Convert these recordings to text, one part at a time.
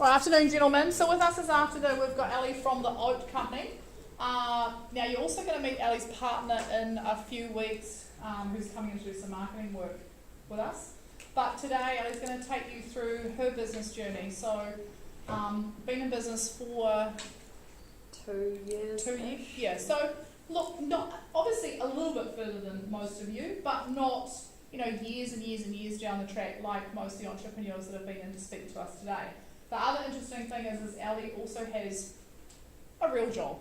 Well, afternoon, gentlemen. So with us this afternoon, we've got Allie from the Oat Company. Now, you're also going to meet Allie's partner in a few weeks, who's coming in to do some marketing work with us. But today, Allie's going to take you through her business journey. So, been in business for 2 years. 2 years, yeah. So, look, not obviously a little bit further than most of you, but not years and years and years down the track like most of the entrepreneurs that have been in to speak to us today. The other interesting thing is Allie also has a real job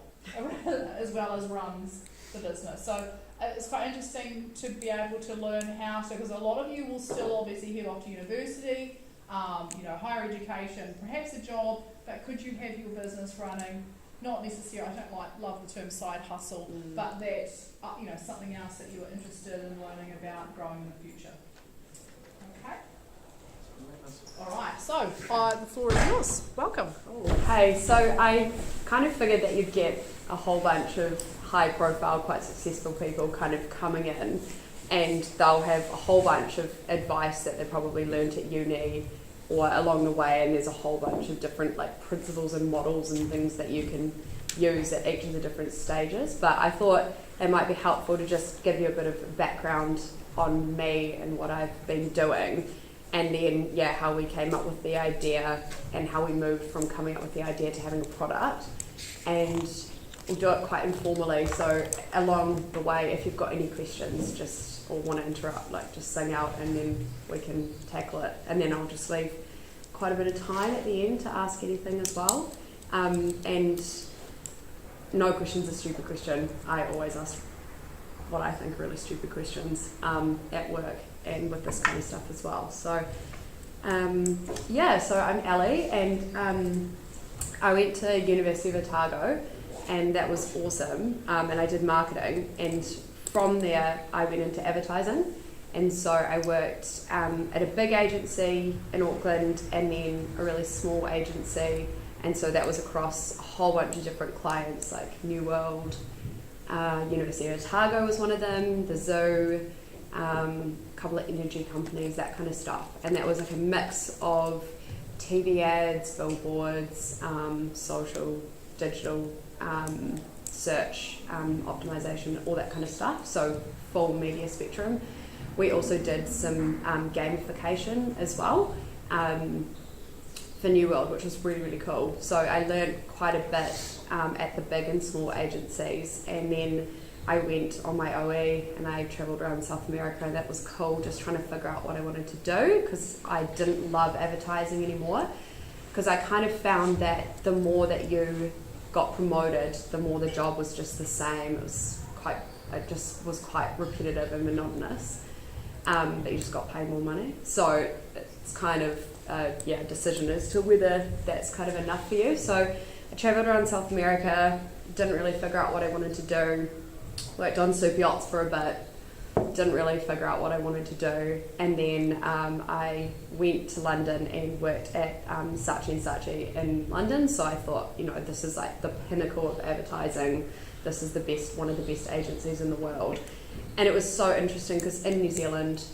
as well as runs the business. So it's quite interesting to be able to learn how to, because a lot of you will still obviously head off to university, higher education, perhaps a job, but could you have your business running? Not necessarily, I don't love the term side hustle, but that's something else that you're interested in learning about growing in the future. Okay? Alright, so the floor is yours. Welcome. Hey, so I kind of figured that you'd get a whole bunch of high profile, quite successful people kind of coming in, and they'll have a whole bunch of advice that they probably learnt at uni or along the way, and there's a whole bunch of different principles and models and things that you can use at each of the different stages. But I thought it might be helpful to just give you a bit of background on me and what I've been doing, and then how we came up with the idea and how we moved from coming up with the idea to having a product. And we'll do it quite informally, so along the way, if you've got any questions or want to interrupt, just sing out and then we can tackle it. And then I'll just leave quite a bit of time at the end to ask anything as well. And no question's a stupid question. I always ask what I think are really stupid questions at work and with this kind of stuff as well. So so I'm Allie, and I went to University of Otago, and that was awesome, and I did marketing, and from there I went into advertising, and so I worked at a big agency in Auckland and then a really small agency, and so that was across a whole bunch of different clients like New World, University of Otago was one of them, the zoo, a couple of energy companies, that kind of stuff. And that was a mix of TV ads, billboards, social, digital, search, optimization, all that kind of stuff. So full media spectrum. We also did some gamification as well for New World, which was really, really cool. So I learned quite a bit at the big and small agencies, and then I went on my OE and I travelled around South America, and that was cool, just trying to figure out what I wanted to do, because I didn't love advertising anymore, because I kind of found that the more that you got promoted, the more the job was just the same. It just was quite repetitive and monotonous, but you just got paid more money. So it's kind of a decision as to whether that's kind of enough for you. So I travelled around South America, didn't really figure out what I wanted to do, worked on super yachts for a bit, didn't really figure out what I wanted to do, and then I went to London and worked at Saatchi & Saatchi in London. So I thought, this is the pinnacle of advertising, this is one of the best agencies in the world. And it was so interesting because in New Zealand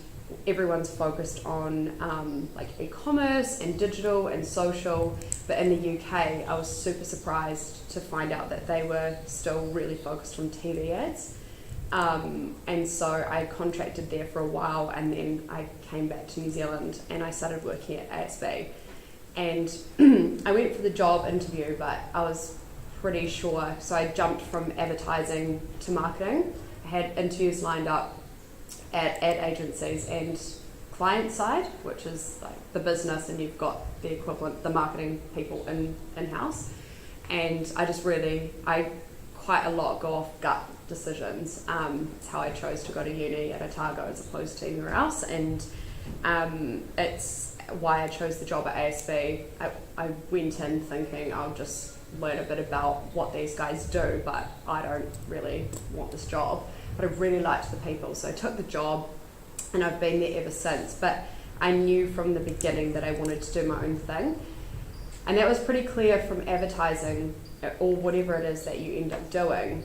everyone's focused on e-commerce and digital and social, but in the UK I was super surprised to find out that they were still really focused on TV ads, and so I contracted there for a while, and then I came back to New Zealand and I started working at ASB, and I went for the job interview, but I was pretty sure, so I jumped from advertising to marketing. I had interviews lined up at ad agencies and client side, which is the business, and you've got the equivalent, the marketing people in-house. And I quite a lot go off gut decisions. It's how I chose to go to uni at Otago as opposed to anywhere else, and it's why I chose the job at ASB. I went in thinking I'll just learn a bit about what these guys do, but I don't really want this job. But I really liked the people, so I took the job, and I've been there ever since. But I knew from the beginning that I wanted to do my own thing, and that was pretty clear from advertising or whatever it is that you end up doing.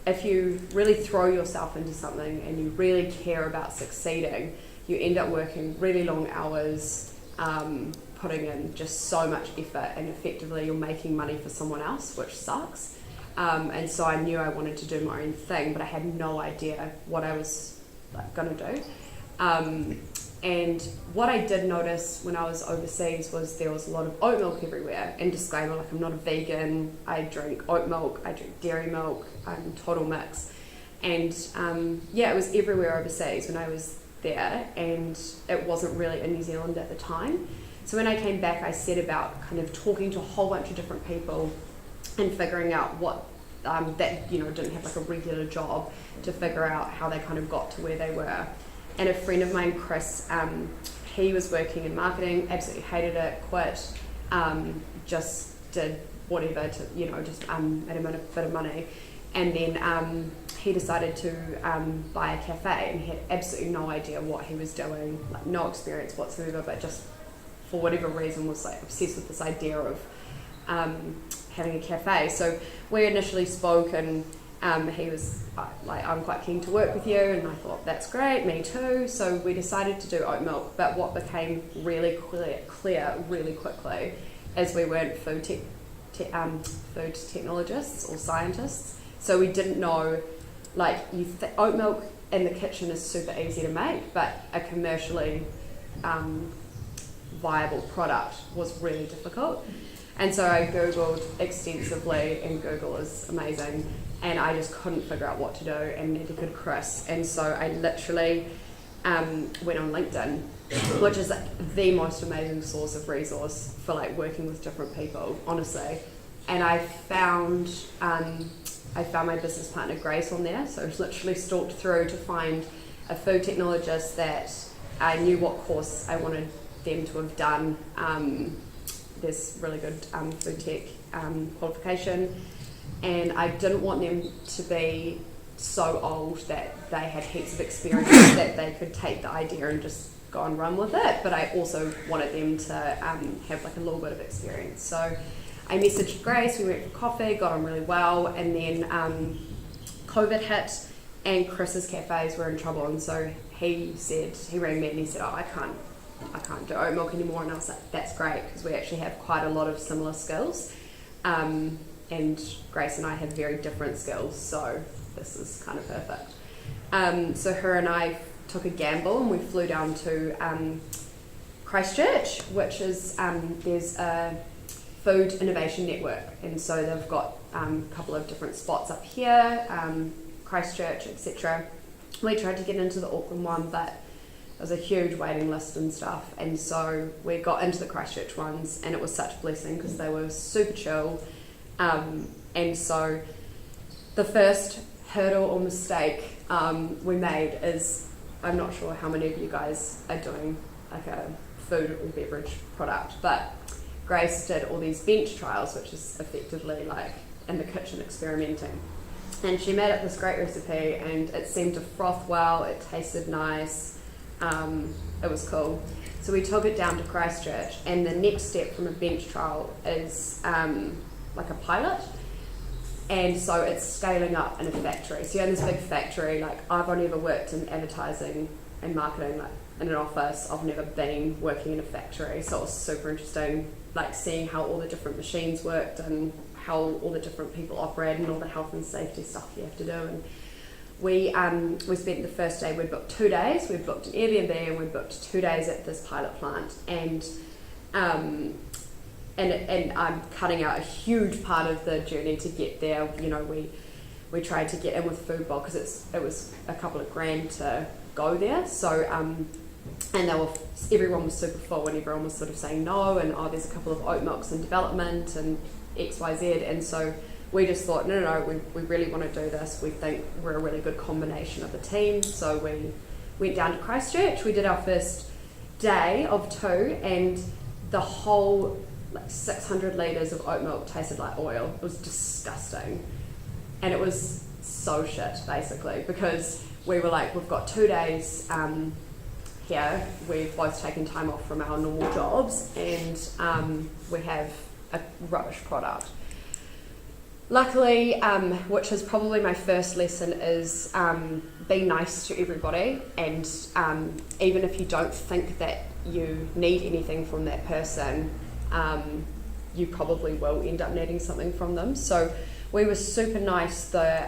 If you really throw yourself into something and you really care about succeeding, you end up working really long hours, putting in just so much effort, and effectively you're making money for someone else, which sucks. And so I knew I wanted to do my own thing, but I had no idea what I was going to do. And what I did notice when I was overseas was there was a lot of oat milk everywhere. And disclaimer, like, I'm not a vegan, I drink oat milk, I drink dairy milk, I'm total mix. And it was everywhere overseas when I was there, and it wasn't really in New Zealand at the time. So when I came back, I set about kind of talking to a whole bunch of different people and figuring out what that, you know, didn't have like a regular job, to figure out how they kind of got to where they were. And a friend of mine, Chris, he was working in marketing, absolutely hated it, quit, just did whatever to, you know, just made a bit of money. And then he decided to buy a cafe, and he had absolutely no idea what he was doing, like no experience whatsoever, but just for whatever reason was like obsessed with this idea of having a cafe. So we initially spoke, and he was like, I'm quite keen to work with you, and I thought, that's great, me too. So we decided to do oat milk, but what became really clear really quickly is we weren't food technologists or scientists, so we didn't know, like, oat milk in the kitchen is super easy to make, but a commercially viable product was really difficult. And so I Googled extensively, and Google is amazing, and I just couldn't figure out what to do, and neither could Chris. And so I literally went on LinkedIn, which is the most amazing source of resource for like working with different people, honestly. And I found my business partner Grace on there, so I literally stalked through to find a food technologist that I knew what course I wanted them to have done. This really good food tech qualification, and I didn't want them to be so old that they had heaps of experience that they could take the idea and just go and run with it, but I also wanted them to have like a little bit of experience. So I messaged Grace, we went for coffee, got on really well, and then COVID hit and Chris's cafes were in trouble, and so he rang me and he said, I can't do oat milk anymore. And I was like, that's great, because we actually have quite a lot of similar skills, and Grace and I have very different skills, so this is kind of perfect. So her and I took a gamble, and we flew down to Christchurch, which is there's a food innovation network, and so they've got a couple of different spots up here, Christchurch, etc. We tried to get into the Auckland one, but there was a huge waiting list and stuff, and so we got into the Christchurch ones, and it was such a blessing because they were super chill. And so the first hurdle or mistake we made is, I'm not sure how many of you guys are doing like a food or beverage product, but Grace did all these bench trials, which is effectively like in the kitchen experimenting. And she made up this great recipe, and it seemed to froth well, it tasted nice, it was cool. So we took it down to Christchurch, and the next step from a bench trial is like a pilot. And so it's scaling up in a factory. So you're in this big factory, like I've only ever worked in advertising and marketing, like in an office. I've never been working in a factory, so it was super interesting, like seeing how all the different machines worked and how all the different people operate and all the health and safety stuff you have to do. And we spent the first day, we'd booked 2 days, we'd booked an Airbnb, and we'd booked 2 days at this pilot plant. And I'm cutting out a huge part of the journey to get there. You know, we tried to get in with food bulk because it was a couple of grand to go there. So and everyone was super full, and everyone was sort of saying no, and there's a couple of oat milks in development and XYZ. And so we just thought, no, we really want to do this. We think we're a really good combination of the team. So we went down to Christchurch. We did our first day of 2, and the whole 600 litres of oat milk tasted like oil. It was disgusting. And it was so shit, basically, because we were like, we've got 2 days here. We've both taken time off from our normal jobs, and we have a rubbish product. Luckily, which is probably my first lesson, is be nice to everybody, and even if you don't think that you need anything from that person, you probably will end up needing something from them. So we were super nice, the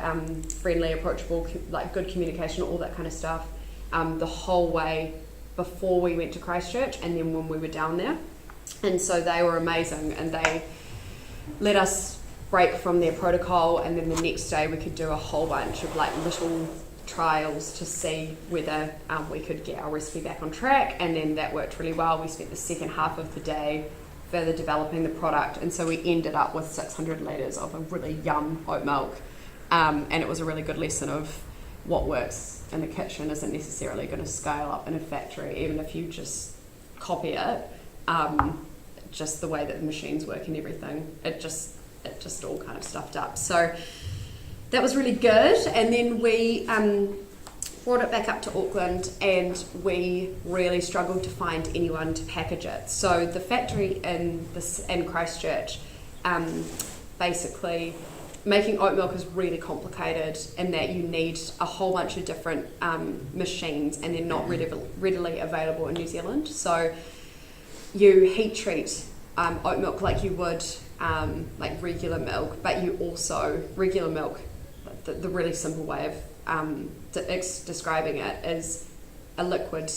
friendly, approachable, like good communication, all that kind of stuff, the whole way before we went to Christchurch and then when we were down there. And so they were amazing, and they let us break from their protocol, and then the next day we could do a whole bunch of like little trials to see whether we could get our recipe back on track, and then that worked really well. We spent the second half of the day further developing the product, and so we ended up with 600 litres of a really yum oat milk, and it was a really good lesson of what works in the kitchen isn't necessarily going to scale up in a factory, even if you just copy it, just the way that the machines work and everything, it just all kind of stuffed up. So that was really good, and then we brought it back up to Auckland, and we really struggled to find anyone to package it. So the factory in Christchurch, basically making oat milk is really complicated in that you need a whole bunch of different machines, and they're not readily available in New Zealand. So you heat treat oat milk like you would like regular milk, but you also, regular milk, the really simple way of describing it is a liquid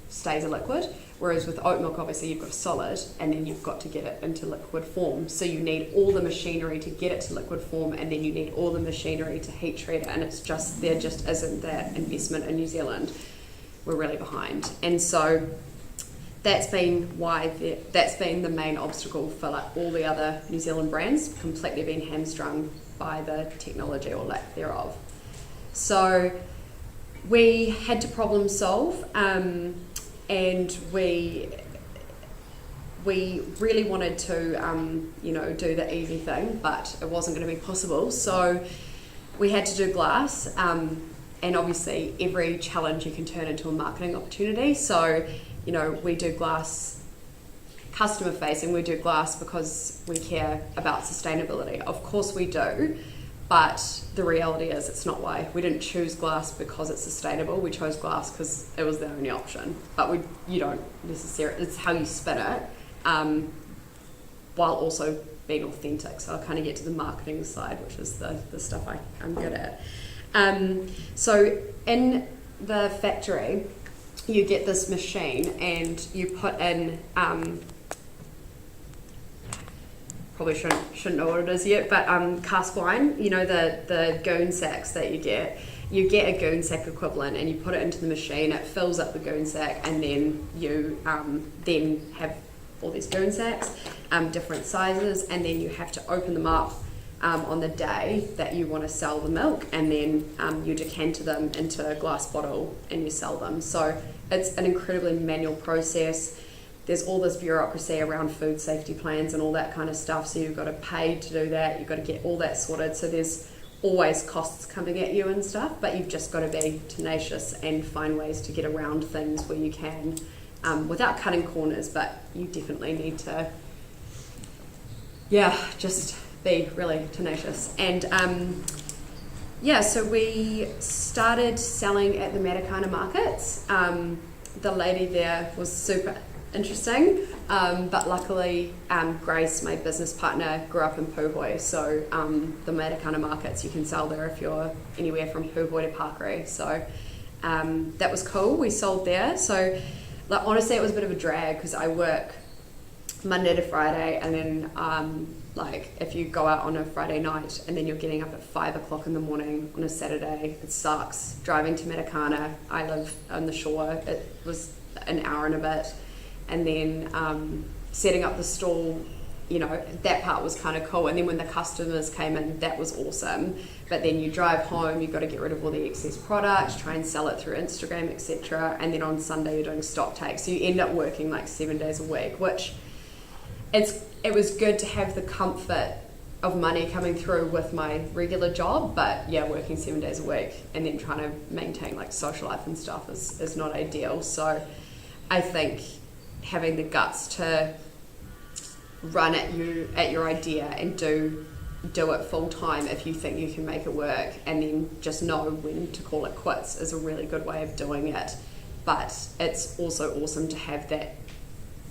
stays a liquid, whereas with oat milk obviously you've got a solid and then you've got to get it into liquid form, so you need all the machinery to get it to liquid form, and then you need all the machinery to heat treat it, and there just isn't that investment in New Zealand. We're really behind, and so that's been the main obstacle for like all the other New Zealand brands, completely been hamstrung by the technology or lack thereof. So we had to problem solve, and we really wanted to do the easy thing, but it wasn't going to be possible. So we had to do glass, and obviously every challenge you can turn into a marketing opportunity. So we do glass customer facing, we do glass because we care about sustainability. Of course we do, but the reality is it's not why. We didn't choose glass because it's sustainable. We chose glass because it was the only option. But you don't necessarily, it's how you spin it, while also being authentic. So I'll kind of get to the marketing side, which is the stuff I'm good at. So in the factory, you get this machine and you put in, probably shouldn't know what it is yet, but cask wine, the goon sacks that you get a goon sack equivalent, and you put it into the machine, it fills up the goon sack, and then you then have all these goon sacks, different sizes, and then you have to open them up on the day that you want to sell the milk, and then you decanter them into a glass bottle and you sell them. So it's an incredibly manual process. There's all this bureaucracy around food safety plans and all that kind of stuff, so you've got to pay to do that, you've got to get all that sorted, so there's always costs coming at you and stuff, but you've just got to be tenacious and find ways to get around things where you can, without cutting corners, but you definitely need to just be really tenacious. And so we started selling at the Matakana markets. The lady there was super interesting, but luckily Grace, my business partner, grew up in Puhoi, so the Matakana markets, you can sell there if you're anywhere from Puhoi to Parkere, so that was cool. We sold there. So honestly it was a bit of a drag because I work Monday to Friday, and then if you go out on a Friday night and then you're getting up at 5 o'clock in the morning on a Saturday, it sucks. Driving to Matakana, I live on the shore, it was an hour and a bit, and then setting up the stall, that part was kind of cool, and then when the customers came in, that was awesome. But then you drive home, you've got to get rid of all the excess product, try and sell it through Instagram, etc., and then on Sunday you're doing stock takes, so you end up working like 7 days a week, which it was good to have the comfort of money coming through with my regular job, but working 7 days a week and then trying to maintain like social life and stuff is not ideal. So I think having the guts to run at your idea and do it full time if you think you can make it work, and then just know when to call it quits is a really good way of doing it. But it's also awesome to have that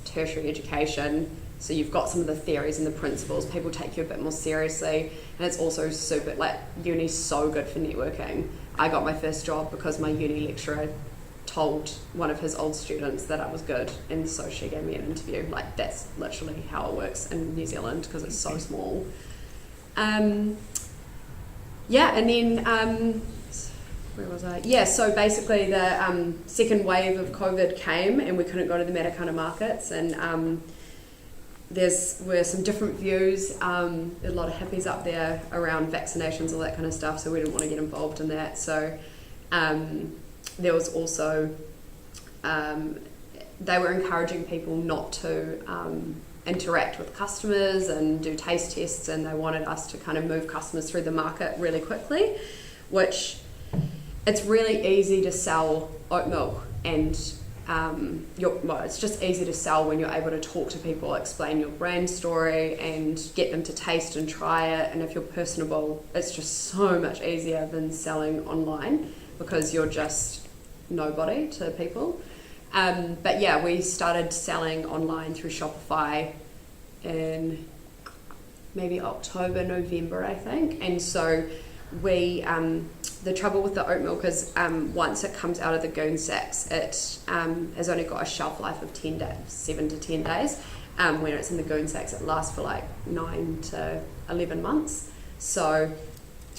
tertiary education. So you've got some of the theories and the principles. People take you a bit more seriously, and it's also super, like, uni's so good for networking. I got my first job because my uni lecturer told one of his old students that I was good, and so she gave me an interview. Like, that's literally how it works in New Zealand because it's so small. Yeah, and then where was I? Yeah, so basically the second wave of COVID came and we couldn't go to the Matakana markets, and were some different views. There were a lot of hippies up there around vaccinations, all that kind of stuff, so we didn't want to get involved in that. So there was also, they were encouraging people not to interact with customers and do taste tests, and they wanted us to kind of move customers through the market really quickly, which it's really easy to sell oat milk, and it's just easy to sell when you're able to talk to people, explain your brand story and get them to taste and try it. And if you're personable, it's just so much easier than selling online because you're just nobody to people. But yeah, we started selling online through Shopify in maybe October, November, I think. And so we, the trouble with the oat milk is once it comes out of the goon sacks, it has only got a shelf life of 10 days, 7 to 10 days. When it's in the goon sacks, it lasts for like 9 to 11 months. So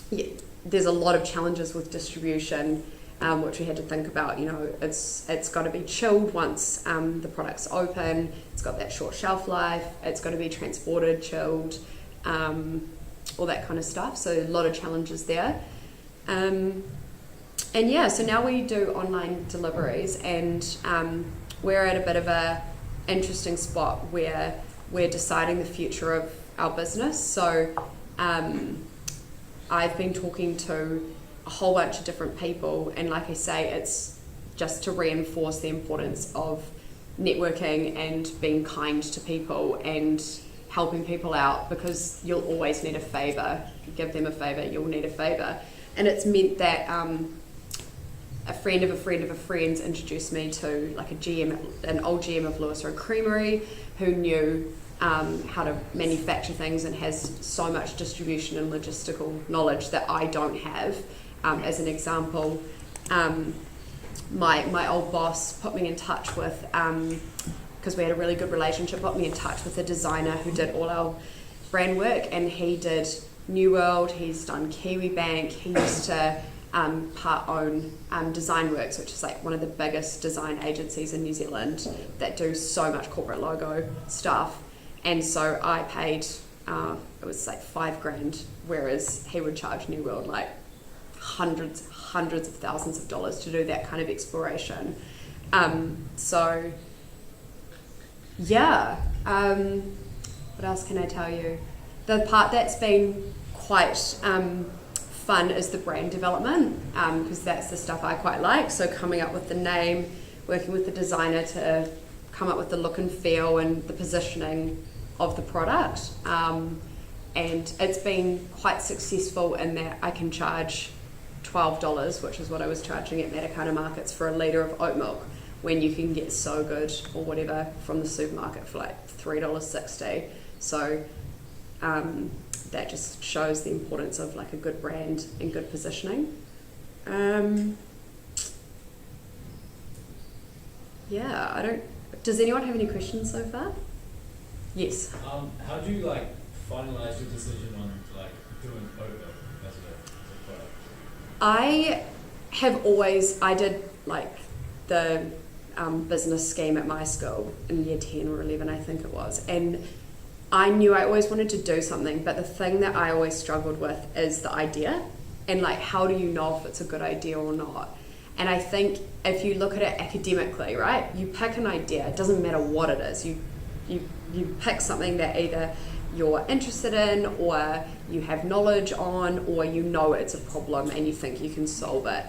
yeah, there's a lot of challenges with distribution, which we had to think about. You know, it's got to be chilled once the product's open. It's got that short shelf life. It's got to be transported, chilled, all that kind of stuff. So a lot of challenges there. And yeah, so now we do online deliveries, and we're at a bit of a interesting spot where we're deciding the future of our business. So I've been talking to a whole bunch of different people, and like I say, it's just to reinforce the importance of networking and being kind to people and helping people out, because you'll always need a favour. If you give them a favour, you'll need a favour. And it's meant that a friend of a friend of a friend's introduced me to like an old GM of Lewis Road Creamery, who knew how to manufacture things and has so much distribution and logistical knowledge that I don't have. As an example, my old boss put me in touch with, because we had a really good relationship, put me in touch with a designer who did all our brand work, and he did New World, he's done Kiwi Bank, he used to part own Design Works, which is like one of the biggest design agencies in New Zealand that do so much corporate logo stuff. And so I paid, it was like $5,000, whereas he would charge New World like hundreds of thousands of dollars to do that kind of exploration. So yeah, what else can I tell you? The part that's been quite fun is the brand development, because that's the stuff I quite like. So coming up with the name, working with the designer to come up with the look and feel and the positioning of the product. And it's been quite successful in that I can charge $12, which is what I was charging at Matakana markets for a litre of oat milk, when you can get So Good or whatever from the supermarket for like $3.60. So that just shows the importance of like a good brand and good positioning. Yeah, does anyone have any questions so far? Yes. How do you like finalize your decision on like doing oat milk as a product? I did like the business scheme at my school in year 10 or 11, I think it was, and I knew I always wanted to do something, but the thing that I always struggled with is the idea, and like, how do you know if it's a good idea or not? And I think if you look at it academically, right, you pick an idea, it doesn't matter what it is, you pick something that either you're interested in or you have knowledge on, or you know it's a problem and you think you can solve it.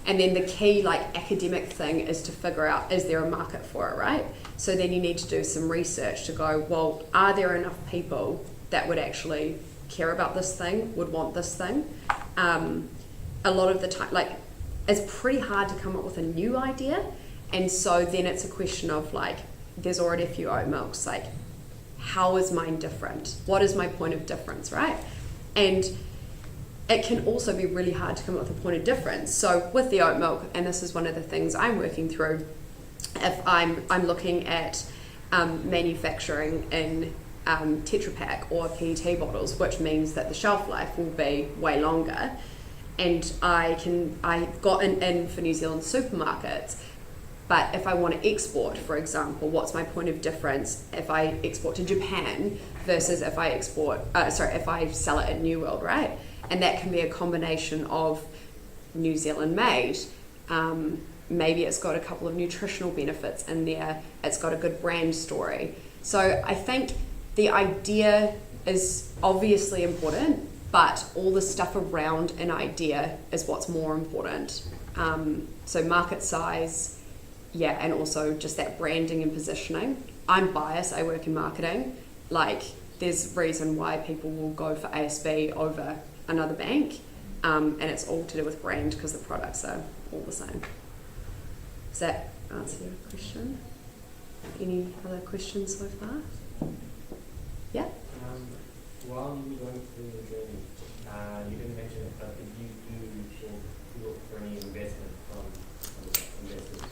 And then the key like academic thing is to figure out, is there a market for it, right? So then you need to do some research to go, well, are there enough people that would actually care about this thing, would want this thing? A lot of the time, like, it's pretty hard to come up with a new idea. And so then it's a question of like, there's already a few oat milks. Like, how is mine different? What is my point of difference, right? And it can also be really hard to come up with a point of difference. So with the oat milk, and this is one of the things I'm working through, if I'm looking at manufacturing in Tetra Pak or PET bottles, which means that the shelf life will be way longer, and I've gotten in for New Zealand supermarkets. But if I want to export, for example, what's my point of difference if I export to Japan versus if I if I sell it in New World, right? And that can be a combination of New Zealand made. Maybe it's got a couple of nutritional benefits in there. It's got a good brand story. So I think the idea is obviously important, but all the stuff around an idea is what's more important. So market size, yeah, and also just that branding and positioning. I'm biased, I work in marketing. Like, there's reason why people will go for ASB over another bank, and it's all to do with brand because the products are all the same. Does that answer your question? Any other questions so far? Yeah? While you were going through your journey, you didn't mention it, but did you do or look for any investment from investors?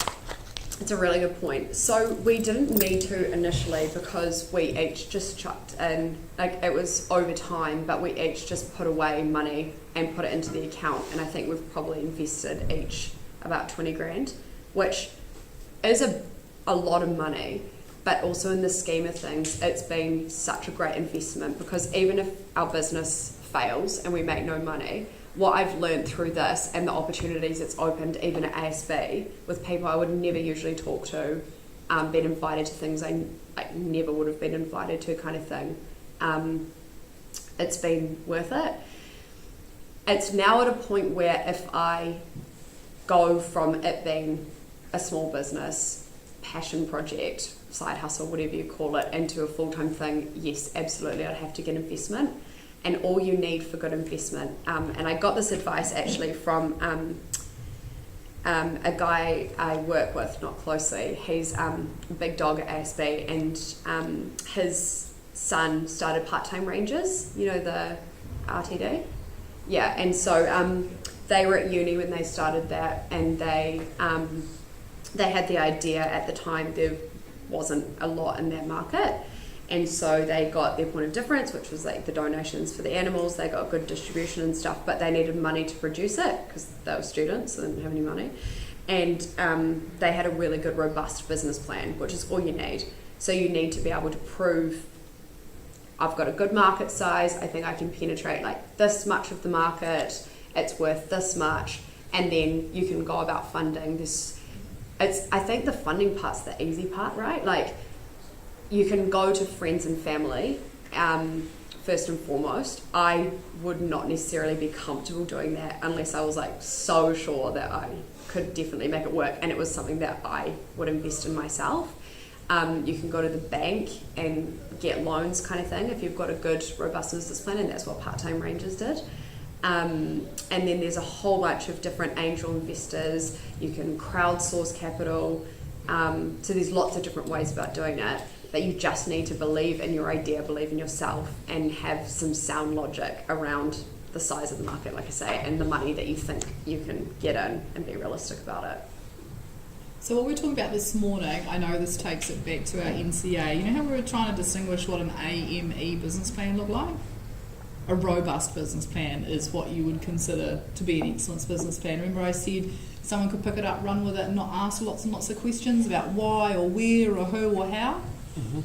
It's a really good point. So we didn't need to initially because we each just chucked in, like, it was over time, but we each just put away money and put it into the account, and I think we've probably invested each about 20 grand, which is a lot of money, but also in the scheme of things, it's been such a great investment, because even if our business fails and we make no money, what I've learned through this and the opportunities it's opened, even at ASB, with people I would never usually talk to, been invited to things I never would have been invited to, kind of thing. It's been worth it. It's now at a point where if I go from it being a small business, passion project, side hustle, whatever you call it, into a full-time thing, yes, absolutely, I'd have to get investment. And all you need for good investment, and I got this advice actually from a guy I work with, not closely. He's a big dog at ASB, and his son started part-time rangers, you know, the RTD? Yeah, and so they were at uni when they started that, and they had the idea at the time there wasn't a lot in that market. And so they got their point of difference, which was like the donations for the animals. They got good distribution and stuff, but they needed money to produce it because they were students, so they didn't have any money. And they had a really good, robust business plan, which is all you need. So you need to be able to prove, I've got a good market size, I think I can penetrate like this much of the market, it's worth this much, and then you can go about funding this. I think the funding part's the easy part, right? Like, you can go to friends and family, first and foremost. I would not necessarily be comfortable doing that unless I was like so sure that I could definitely make it work and it was something that I would invest in myself. You can go to the bank and get loans, kind of thing, if you've got a good, robust business plan, and that's what part-time rangers did. And then there's a whole bunch of different angel investors. You can crowdsource capital. So there's lots of different ways about doing it. But you just need to believe in your idea, believe in yourself, and have some sound logic around the size of the market, like I say, and the money that you think you can get in, and be realistic about it. So what we're talking about this morning, I know this takes it back to our NCA. You know how we were trying to distinguish what an AME business plan looked like? A robust business plan is what you would consider to be an excellence business plan. Remember I said someone could pick it up, run with it, and not ask lots and lots of questions about why or where or who or how? Mm-hmm.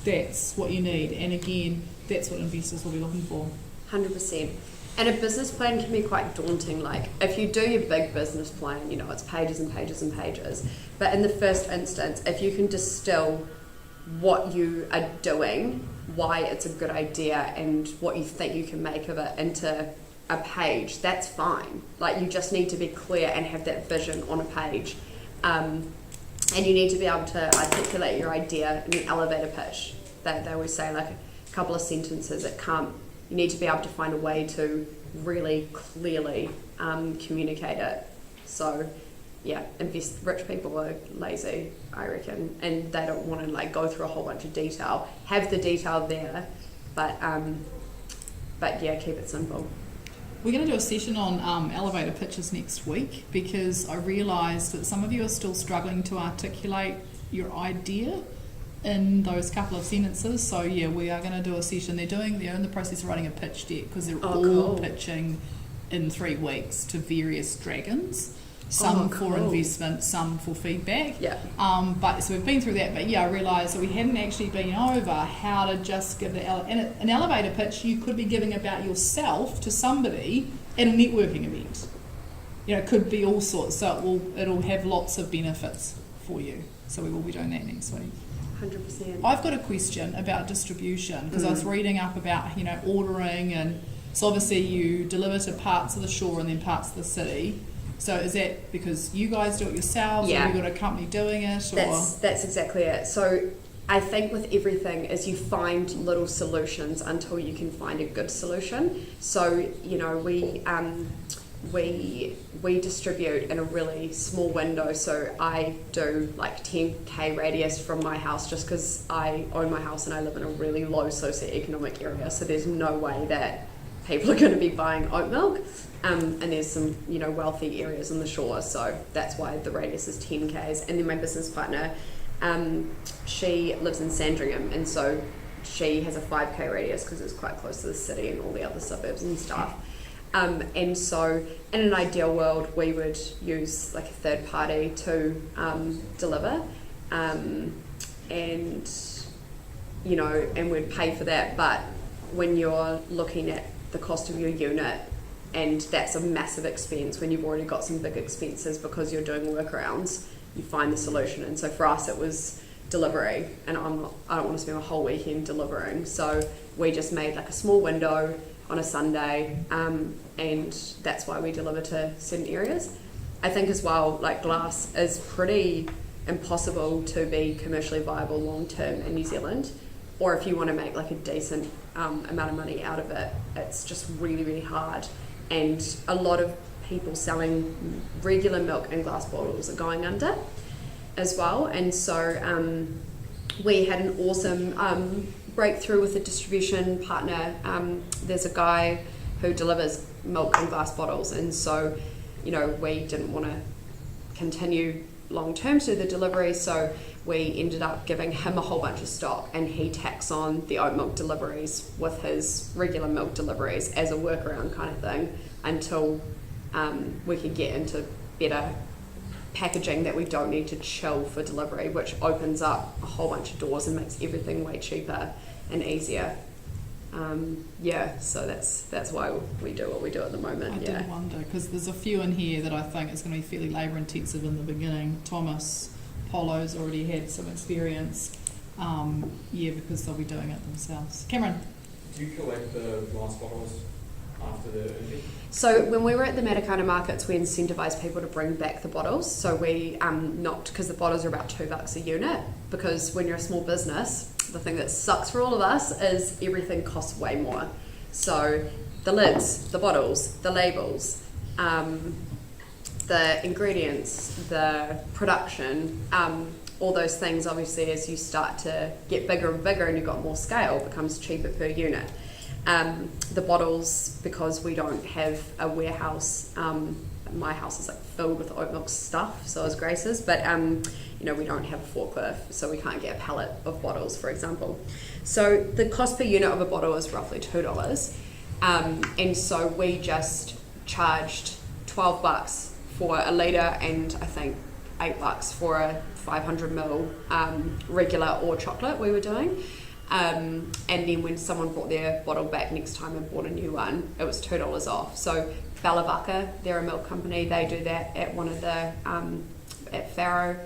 That's what you need, and again, that's what investors will be looking for. 100%. And a business plan can be quite daunting. Like, if you do your big business plan, you know, it's pages and pages and pages. But in the first instance, if you can distill what you are doing, why it's a good idea, and what you think you can make of it into a page, that's fine. Like, you just need to be clear and have that vision on a page. And you need to be able to articulate your idea in an elevator pitch. They always say, like, a couple of sentences. You need to be able to find a way to really clearly communicate it. So rich people are lazy, I reckon, and they don't want to like go through a whole bunch of detail. Have the detail there, but yeah, keep it simple. We're going to do a session on elevator pitches next week, because I realised that some of you are still struggling to articulate your idea in those couple of sentences. So yeah, we are going to do a session. They're in the process of writing a pitch deck, because they're all cool. pitching in 3 weeks to various dragons. Some for investment, some for feedback. Yeah. But so we've been through that. But yeah, I realised that we hadn't actually been over how to just give an elevator pitch. You could be giving about yourself to somebody at a networking event. You know, it could be all sorts. So it'll have lots of benefits for you. So we will be doing that next week. 100%. I've got a question about distribution, because I was reading up about ordering, and so obviously you deliver to parts of the shore and then parts of the city. So is that because you guys do it yourselves, or have you got a company doing it? Or? That's exactly it. So I think with everything is you find little solutions until you can find a good solution. So we distribute in a really small window. So I do like 10k radius from my house, just because I own my house and I live in a really low socioeconomic area. So there's no way that people are going to be buying oat milk. And there's some, wealthy areas on the shore, so that's why the radius is 10k's. And then my business partner, she lives in Sandringham, and so she has a 5k radius because it's quite close to the city and all the other suburbs and stuff. And so in an ideal world, we would use like a third party to deliver, and we'd pay for that. But when you're looking at the cost of your unit, and that's a massive expense when you've already got some big expenses because you're doing workarounds, you find the solution. And so for us it was delivery, and I don't want to spend a whole weekend delivering, so we just made like a small window on a Sunday, and that's why we deliver to certain areas. I think as well, like glass is pretty impossible to be commercially viable long term in New Zealand, or if you want to make like a decent amount of money out of it, it's just really, really hard. And a lot of people selling regular milk in glass bottles are going under as well. And so we had an awesome breakthrough with a distribution partner. There's a guy who delivers milk in glass bottles, and so we didn't want to continue long term to the delivery, so we ended up giving him a whole bunch of stock, and he tacks on the oat milk deliveries with his regular milk deliveries as a workaround kind of thing, until we could get into better packaging that we don't need to chill for delivery, which opens up a whole bunch of doors and makes everything way cheaper and easier. So that's why we do what we do at the moment. I did wonder, because there's a few in here that I think is going to be fairly labour intensive in the beginning. Thomas Polo's already had some experience, because they'll be doing it themselves. Cameron? Do you collect the glass bottles after the event? So when we were at the Matakana markets, we incentivised people to bring back the bottles. So we because the bottles are about $2 a unit, because when you're a small business, the thing that sucks for all of us is everything costs way more. So the lids, the bottles, the labels, the ingredients, the production, all those things, obviously as you start to get bigger and bigger and you've got more scale, becomes cheaper per unit. The bottles, because we don't have a warehouse, my house is like filled with oat milk stuff, so is Grace's, but we don't have a forklift, so we can't get a pallet of bottles, for example. So the cost per unit of a bottle is roughly $2, and so we just charged $12 for a litre, and I think $8 for a 500ml regular or chocolate we were doing. And then when someone brought their bottle back next time and bought a new one, it was $2 off. So Bellavacca, they're a milk company, they do that at one of the at Farrow,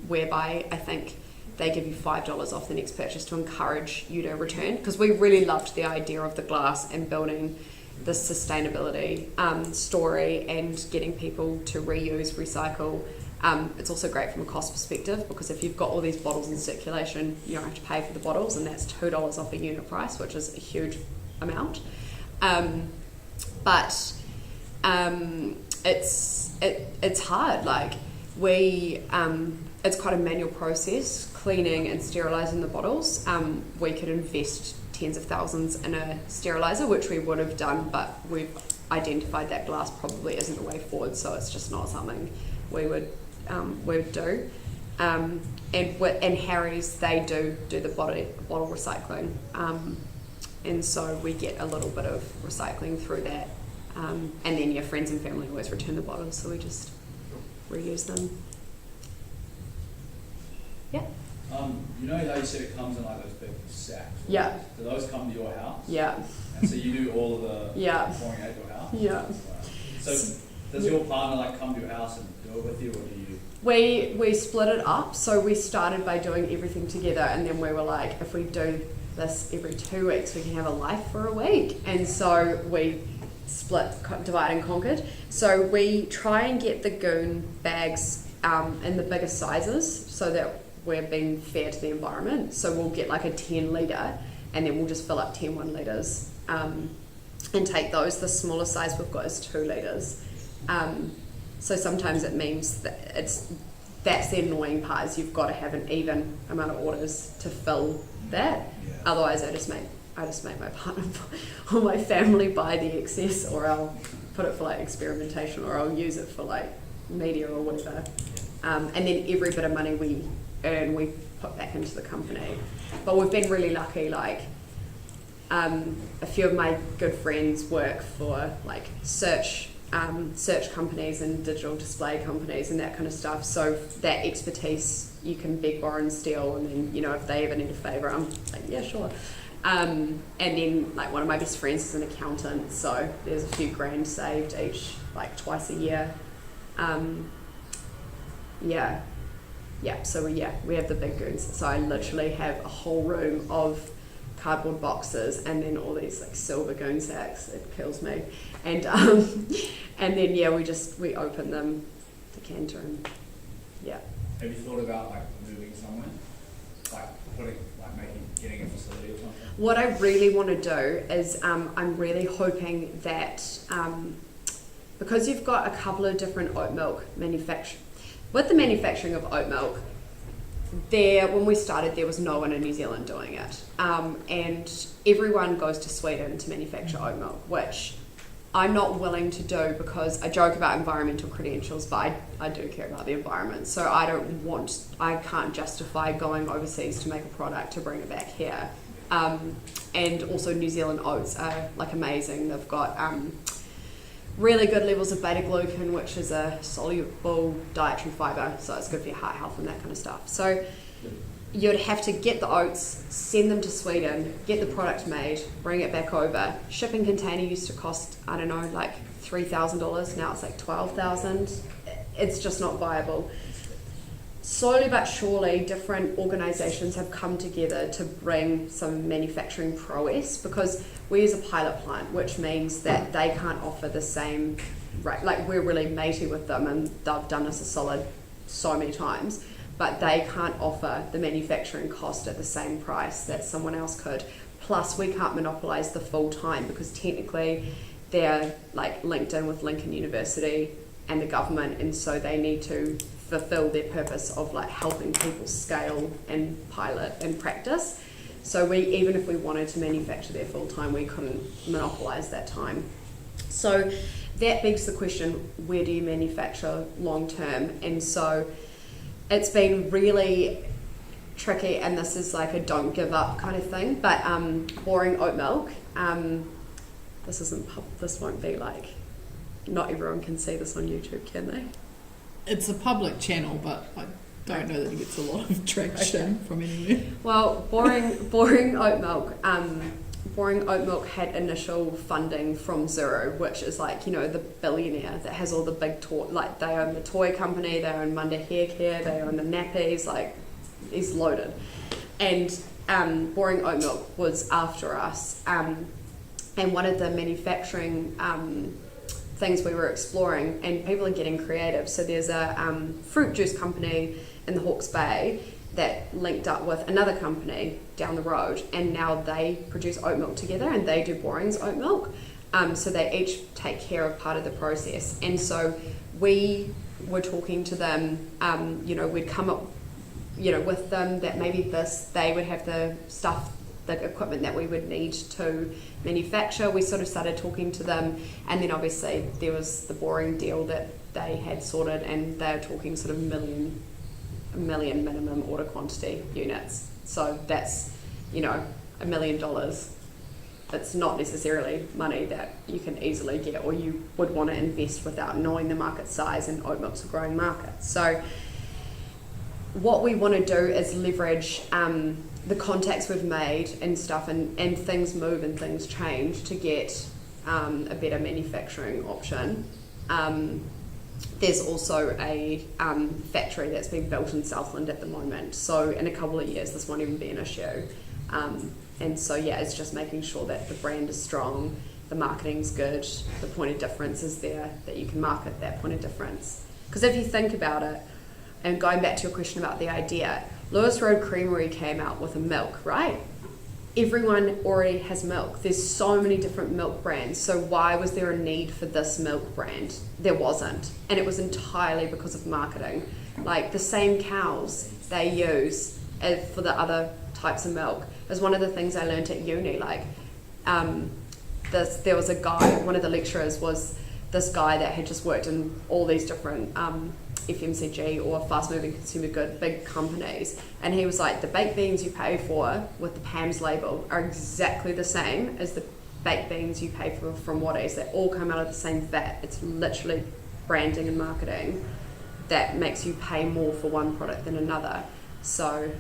whereby I think they give you $5 off the next purchase to encourage you to return, because we really loved the idea of the glass and building this sustainability story and getting people to reuse, recycle. It's also great from a cost perspective, because if you've got all these bottles in circulation, you don't have to pay for the bottles, and that's $2 off a unit price, which is a huge amount. But it's hard. Like it's quite a manual process, cleaning and sterilising the bottles. We could invest tens of thousands in a steriliser, which we would have done, but we've identified that glass probably isn't the way forward, so it's just not something we would do. And Harry's, they do the bottle recycling, and so we get a little bit of recycling through that. And then friends and family always return the bottles, so we just reuse them. Yeah. You know how you said it comes in like those big sacks? Yeah. Do those come to your house? Yeah. And so you do all of the Yeah. pouring at your house? Yeah. Right. So does your partner like come to your house and do it with you, or do you? We split it up. So we started by doing everything together, and then we were like, if we do this every 2 weeks, we can have a life for a week. And so we split, divide and conquered. So we try and get the goon bags in the bigger sizes so that we're being fair to the environment. So we'll get like a 10 litre, and then we'll just fill up 10 1 litres and take those. The smallest size we've got is 2 litres. So sometimes it means that that's the annoying part, is you've got to have an even amount of orders to fill that. Yeah. Otherwise, I just make my partner or my family buy the excess, or I'll put it for like experimentation, or I'll use it for like media or whatever. And then every bit of money we earn, we put back into the company. But we've been really lucky. Like a few of my good friends work for like search companies and digital display companies and that kind of stuff. So that expertise you can beg, borrow and steal, and then if they ever need a favour, I'm like, yeah, sure. And then like one of my best friends is an accountant, so there's a few grand saved each, like twice a year. So we have the big goons. So I literally have a whole room of cardboard boxes and then all these like silver goon sacks. It kills me. And and then we open them, decanter, and Have you thought about like moving somewhere, like getting a facility or something? What I really want to do is I'm really hoping that because you've got a couple of different oat milk with the manufacturing of oat milk, when we started, there was no one in New Zealand doing it, and everyone goes to Sweden to manufacture oat milk, which I'm not willing to do, because I joke about environmental credentials, but I do care about the environment. So I can't justify going overseas to make a product to bring it back here. And also New Zealand oats are like amazing. They've got really good levels of beta glucan, which is a soluble dietary fibre, so it's good for your heart health and that kind of stuff. So you'd have to get the oats, send them to Sweden, get the product made, bring it back over. Shipping container used to cost, I don't know, like $3,000. Now it's like $12,000. It's just not viable. Slowly but surely, different organisations have come together to bring some manufacturing prowess, because we use a pilot plant, which means that they can't offer the same rate. Like, we're really matey with them, and they've done us a solid so many times, but they can't offer the manufacturing cost at the same price that someone else could. Plus, we can't monopolise the full time, because technically they're like linked in with Lincoln University and the government, and so they need to fulfill their purpose of like helping people scale and pilot and practice. So even if we wanted to manufacture there full time, we couldn't monopolise that time. So that begs the question, where do you manufacture long term? And so it's been really tricky, and this is like a don't give up kind of thing, but boring oat milk, this won't be like, not everyone can see this on YouTube, can they? It's a public channel, but I don't know that it gets a lot of traction from anywhere. Well, boring oat milk. Boring Oat Milk had initial funding from Zero, which is like, the billionaire that has all the big they own the toy company, they own Munda Hair Care, they own the nappies, like, he's loaded. And Boring Oat Milk was after us. And one of the manufacturing things we were exploring, and people are getting creative. So there's a fruit juice company in the Hawke's Bay that linked up with another company down the road, and now they produce oat milk together, and they do Boring's oat milk. So they each take care of part of the process. And so we were talking to them, we'd come up, with them that maybe they would have the stuff, the equipment that we would need to manufacture. We sort of started talking to them, and then obviously there was the boring deal that they had sorted, and they were talking sort of a million minimum order quantity units. So that's, $1 million. It's not necessarily money that you can easily get or you would want to invest without knowing the market size, and oat milk's a growing market. So what we want to do is leverage the contacts we've made and stuff, and things move and things change to get a better manufacturing option. There's also a factory that's being built in Southland at the moment, so in a couple of years this won't even be an issue. And so it's just making sure that the brand is strong, the marketing's good, the point of difference is there, that you can market that point of difference. Because if you think about it, and going back to your question about the idea, Lewis Road Creamery came out with a milk, right? Everyone already has milk. There's so many different milk brands. So why was there a need for this milk brand? There wasn't. And it was entirely because of marketing. Like the same cows they use for the other types of milk is one of the things I learned at uni. There was a guy, one of the lecturers was this guy that had just worked in all these different FMCG or fast moving consumer good big companies, and he was like, the baked beans you pay for with the PAMS label are exactly the same as the baked beans you pay for from Waddies. They all come out of the same vat. It's literally branding and marketing that makes you pay more for one product than another. So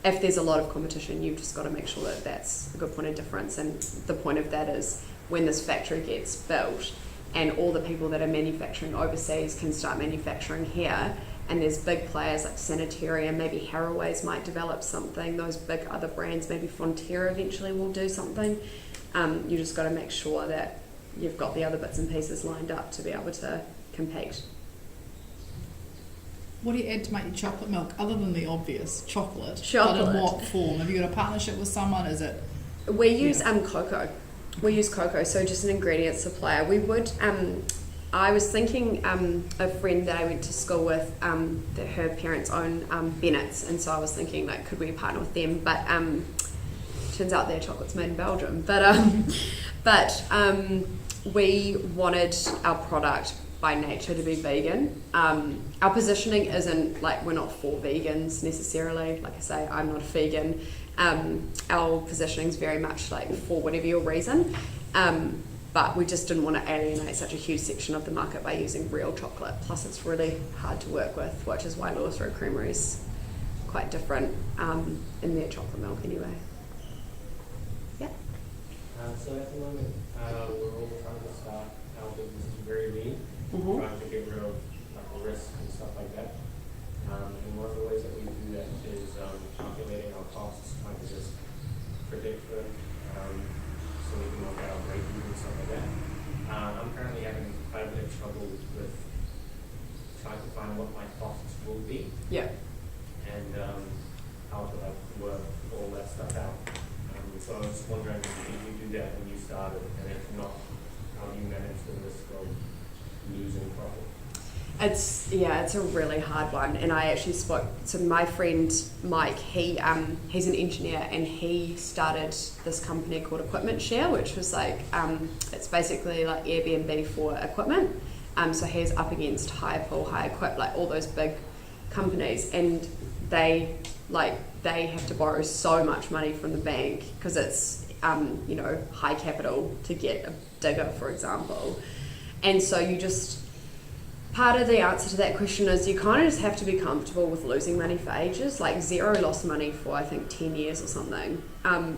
if there's a lot of competition, you've just got to make sure that that's a good point of difference. And the point of that is when this factory gets built and all the people that are manufacturing overseas can start manufacturing here, and there's big players like Sanitarium, maybe Haraway's might develop something, those big other brands, maybe Frontier eventually will do something. You just got to make sure that you've got the other bits and pieces lined up to be able to compete. What do you add to make your chocolate milk, other than the obvious chocolate? Chocolate. But in what form? Have you got a partnership with someone? Is it? We use cocoa. We use cocoa, so just an ingredient supplier. We would. I was thinking a friend that I went to school with, that her parents own Bennett's, and so I was thinking like, could we partner with them? But turns out their chocolate's made in Belgium. But we wanted our product by nature to be vegan. Our positioning isn't like, we're not for vegans necessarily. Like I say, I'm not a vegan. Our positioning is very much like for whatever your reason. But we just didn't want to alienate such a huge section of the market by using real chocolate. Plus it's really hard to work with, which is why Lewis Road Creamery is quite different in their chocolate milk anyway. Yeah. So at the moment, we're all trying to start our business very lean, Mm-hmm. trying to get rid of like risk and stuff like that. And one of the ways that we do that is calculating our costs, trying to just predict them, so we can look at our break-even and stuff like that. I'm currently having quite a bit of trouble with trying to find what my costs will be. Yeah. And how to like work all that stuff out. So I was wondering, did you do that when you started, and if not, how do you manage the risk of losing profit? It's a really hard one, and I actually spoke to my friend Mike. He's an engineer, and he started this company called Equipment Share, which was like it's basically like Airbnb for equipment. So he's up against Hirepool, HireQuip, like all those big companies, and they have to borrow so much money from the bank because it's high capital to get a digger, for example. And so part of the answer to that question is you kind of just have to be comfortable with losing money for ages. Like Xero lost money for I think 10 years or something.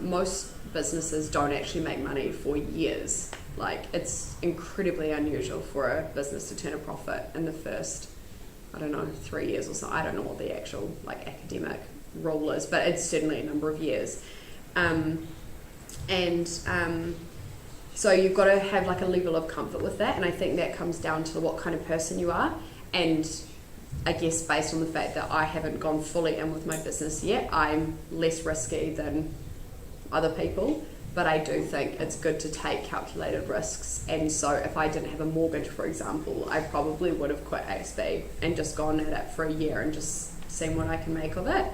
Most businesses don't actually make money for years. Like it's incredibly unusual for a business to turn a profit in the first, 3 years or so. I don't know what the actual like academic rule is, but it's certainly a number of years. So you've got to have like a level of comfort with that, and I think that comes down to what kind of person you are. And I guess based on the fact that I haven't gone fully in with my business yet, I'm less risky than other people. but I do think it's good to take calculated risks. And so if I didn't have a mortgage, for example, I probably would have quit ASB and just gone at it for a year and just seen what I can make of it.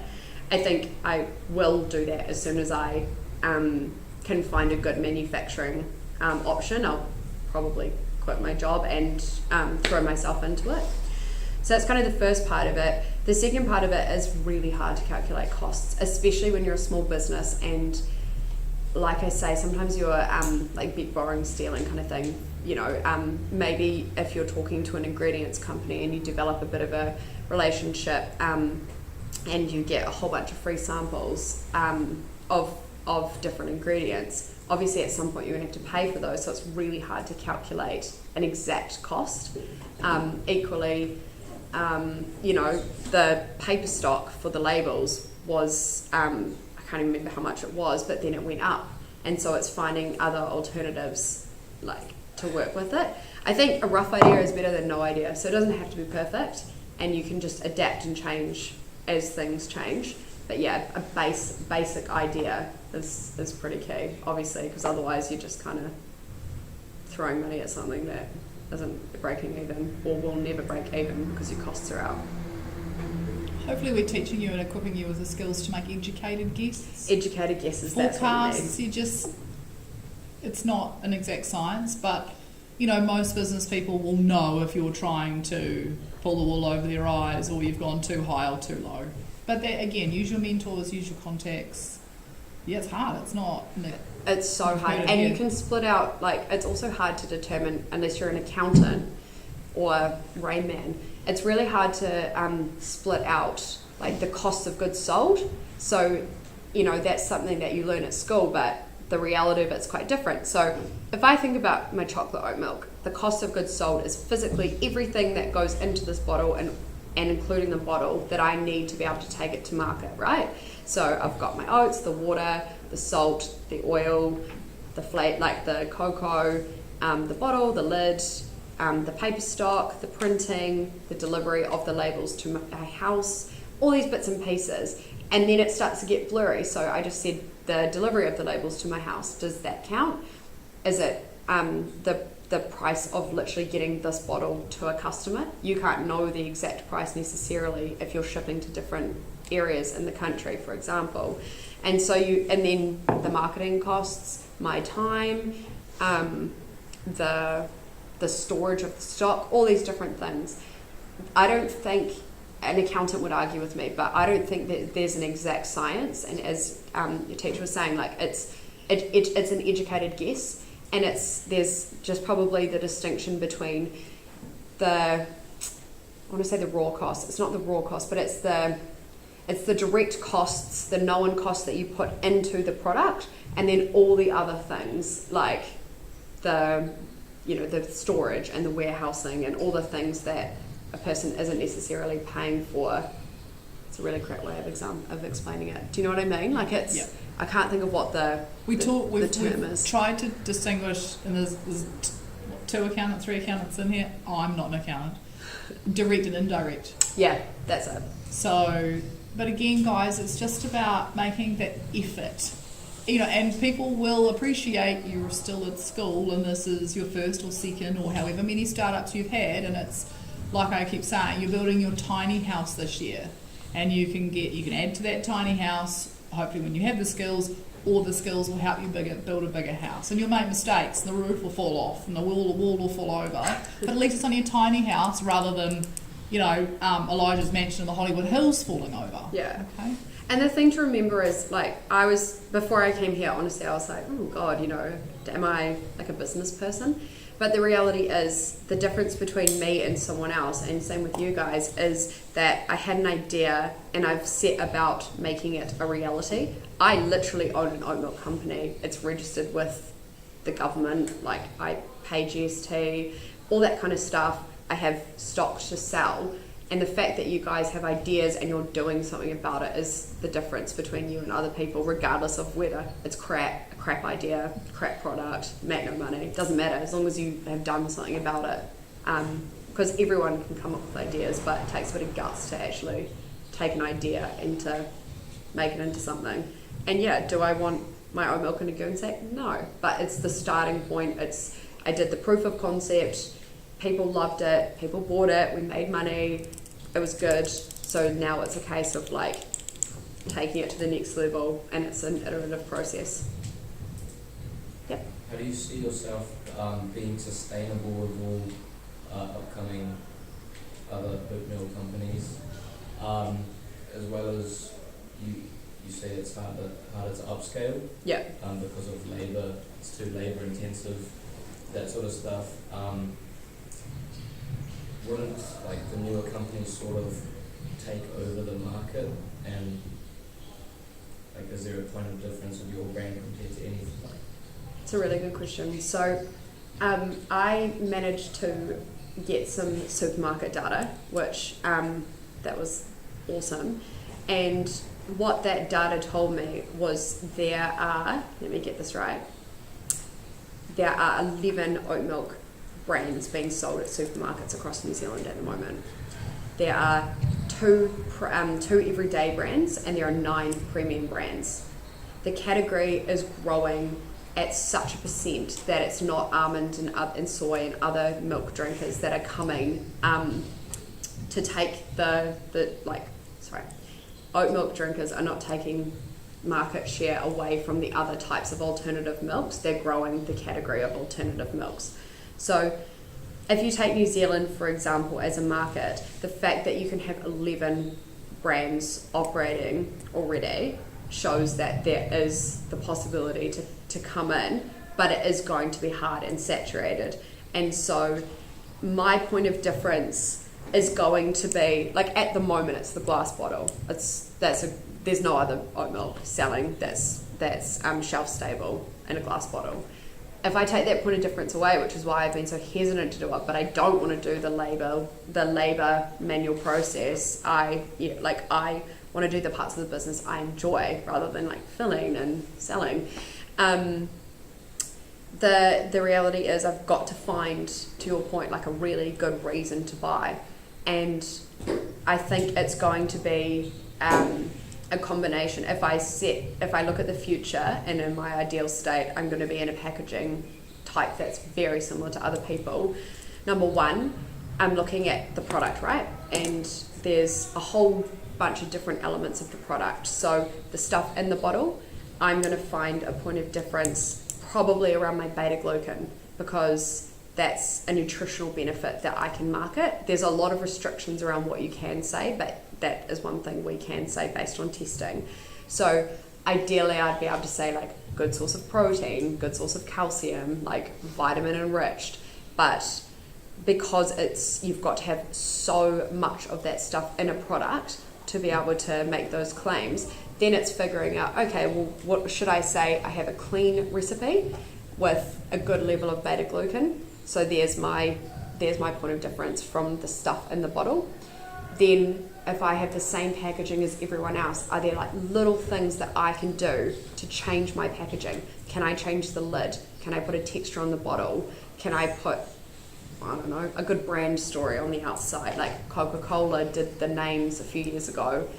I think I will do that as soon as I can find a good manufacturing option. I'll probably quit my job and throw myself into it. So that's kind of the first part of it. The second part of it is really hard to calculate costs, especially when you're a small business. And like I say, sometimes you're like bit borrowing, stealing kind of thing. You know, maybe if you're talking to an ingredients company and you develop a bit of a relationship and you get a whole bunch of free samples of different ingredients, obviously at some point you're going to have to pay for those, so it's really hard to calculate an exact cost. Equally, you know, the paper stock for the labels was, I can't even remember how much it was, but then it went up. And so it's finding other alternatives like to work with it. I think a rough idea is better than no idea. So it doesn't have to be perfect, and you can just adapt and change as things change. But yeah, a basic idea is pretty key, obviously, because otherwise you're just kind of throwing money at something that isn't breaking even, or will never break even because your costs are out. Hopefully we're teaching you and equipping you with the skills to make educated guesses. Educated guesses, that's what I mean. Forecasts, it's not an exact science, but you know, most business people will know if you're trying to pull the wool over their eyes or you've gone too high or too low. But that, again, use your mentors, use your contacts. Yeah, it's hard. It's not. It's so hard. And you can split out, like, it's also hard to determine, unless you're an accountant or Rain Man, it's really hard to split out, like, the cost of goods sold. So, you know, that's something that you learn at school, but the reality of it's quite different. So if I think about my chocolate oat milk, the cost of goods sold is physically everything that goes into this bottle and including the bottle that I need to be able to take it to market, right? So I've got my oats, the water, the salt, the oil, the like the cocoa, the bottle, the lid, the paper stock, the printing, the delivery of the labels to my house, all these bits and pieces. And then it starts to get blurry. So I just said the delivery of the labels to my house. Does that count? Is it the price of literally getting this bottle to a customer? You can't know the exact price necessarily if you're shipping to different areas in the country, for example. And so and then the marketing costs, my time, the storage of the stock, all these different things. I don't think, an accountant would argue with me, but I don't think that there's an exact science. And as your teacher was saying, like it's an educated guess, and there's just probably the distinction between I want to say the raw cost. It's not the raw cost, but it's the direct costs, the known costs that you put into the product, and then all the other things like the storage and the warehousing and all the things that a person isn't necessarily paying for. It's a really crap way of explaining it. Do you know what I mean? Like I can't think of what the term is. Tried to distinguish, and there's 3 accountants in here. Oh, I'm not an accountant. Direct and indirect. Yeah, that's it. So, but again, guys, it's just about making that effort. You know, and people will appreciate you're still at school and this is your first or second or however many startups you've had, and it's like I keep saying, you're building your tiny house this year, and you can add to that tiny house, hopefully when you have the skills, or the skills will help you build a bigger house. And you'll make mistakes, and the roof will fall off, and the wall will fall over, but at least it's only a tiny house rather than, you know, Elijah's mansion in the Hollywood Hills falling over. Yeah. Okay. And the thing to remember is, like, before I came here, honestly, I was like, oh God, you know, am I like a business person? But the reality is, the difference between me and someone else, and same with you guys, is that I had an idea and I've set about making it a reality. I literally own an oat milk company. It's registered with the government, like I pay GST, all that kind of stuff. I have stock to sell. And the fact that you guys have ideas and you're doing something about it is the difference between you and other people, regardless of whether it's a crap idea, crap product, make no money. It doesn't matter as long as you have done something about it. Because everyone can come up with ideas, but it takes a bit of guts to actually take an idea and to make it into something. And yeah, do I want my oat milk in a Guernsey? No, but it's the starting point. I did the proof of concept, people loved it, people bought it, we made money, it was good. So now it's a case of like taking it to the next level, and it's an iterative process. Yep. How do you see yourself being sustainable with all upcoming other oatmeal companies, as well as you say it's harder to upscale? Yeah. Because of labour, it's too labour intensive, that sort of stuff. Wouldn't like the newer companies sort of take over the market, and like is there a point of difference of your brand compared to anything? It's a really good question. So I managed to get some supermarket data, which that was awesome. And what that data told me was there are, let me get this right, there are 11 oat milk brands being sold at supermarkets across New Zealand at the moment. There are two everyday brands, and there are 9 premium brands. The category is growing at such a percent that it's not almond and soy and other milk drinkers that are coming to take oat milk drinkers are not taking market share away from the other types of alternative milks. They're growing the category of alternative milks. So if you take New Zealand, for example, as a market, the fact that you can have 11 brands operating already shows that there is the possibility to come in, but it is going to be hard and saturated. And so my point of difference is going to be, like at the moment, it's the glass bottle. There's no other oat milk selling that's shelf stable in a glass bottle. If I take that point of difference away, which is why I've been so hesitant to do it, but I don't want to do the labour manual process. I want to do the parts of the business I enjoy rather than like filling and selling. The reality is I've got to find, to your point, like a really good reason to buy, and I think it's going to be a combination. If I look at the future, and in my ideal state I'm going to be in a packaging type that's very similar to other people. Number one, I'm looking at the product, right? And there's a whole bunch of different elements of the product. So the stuff in the bottle, I'm going to find a point of difference probably around my beta glucan, because that's a nutritional benefit that I can market. There's a lot of restrictions around what you can say, but that is one thing we can say based on testing. So ideally I'd be able to say like good source of protein, good source of calcium, like vitamin enriched, but because you've got to have so much of that stuff in a product to be able to make those claims, then it's figuring out, okay, well, what should I say? I have a clean recipe with a good level of beta glucan. So there's my point of difference from the stuff in the bottle. Then if I have the same packaging as everyone else, are there like little things that I can do to change my packaging? Can I change the lid? Can I put a texture on the bottle? Can I put, I don't know, a good brand story on the outside? Like Coca-Cola did the names a few years ago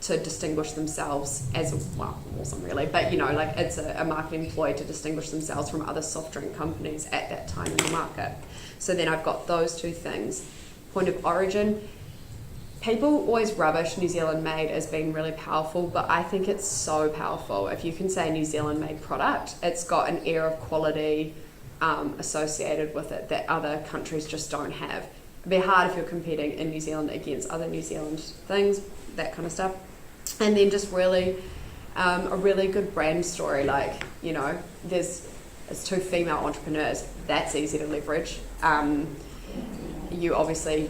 to distinguish themselves as, it wasn't really, but like it's a marketing ploy to distinguish themselves from other soft drink companies at that time in the market. So then I've got those two things. Point of origin. People always rubbish New Zealand made as being really powerful, but I think it's so powerful. If you can say New Zealand made product, it's got an air of quality associated with it that other countries just don't have. It'd be hard if you're competing in New Zealand against other New Zealand things, that kind of stuff. And then just really a really good brand story, like, it's 2 female entrepreneurs. That's easy to leverage. You obviously